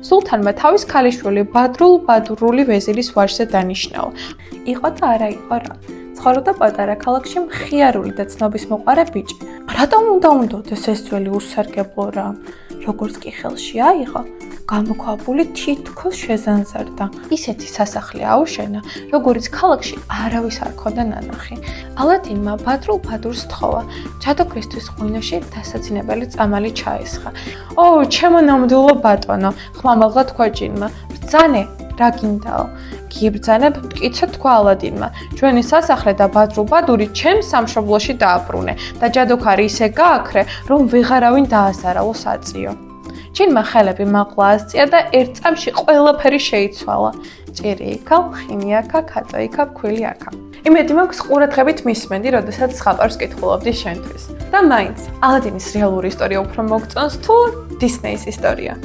სულთანმა თავის ქალიშვილი ბადრულ-ბადრული ვეზირის ვაჟზე დანიშნაო. იყო და არა იყო რა. ცხოვრობდა პატარა ქალაქში მხიარული და ცნობისმოყვარე ბიჭი. რატომ უნდა უნდოდეს ეს ძველი უსარგებლო რა? როგორც კი ხელში აიღო, გამოქვაბული თითქოს შეზანზარდა. ისეთი სასახლე აუშენა, როგორიც ქალაქში არავის არ ქონდა ნანახი. ალადინმა ბადრულ-ბადურს თხოვა, ჯადოქრისთვის ღვინოში დასაცინებელი წამალი ჩაესხა. ო, ჩემო ნამდვილო ბატონო, ხმამაღლა თქვა ჯინმა, ბრძანე, რა გინდაო? გიბრძანებ, მტკიცე თქვა ალადინმა. ჩვენი სასახლე და ბადრულ-ბადური ჩემს სამშობლოში დააბრუნე და ჯადოქარი ისე გააქრე, რომ ვეღარავინ დაასარალო საწიო. ჯინმა ხელები მაღლა ასწია და ერთ წამში ყველაფერი შეიცვალა. ჭირი იქა, ხინი აქა, ქატო იქა, ფქვილი აქა. იმედი მაქვს ყურადღებით მისმენდი, როდესაც ზღაპარს კითხულობდი შენთვის. და მაინც, ალადინის რეალური ისტორია უფრო მოგწონს თუ დისნეის ისტორია?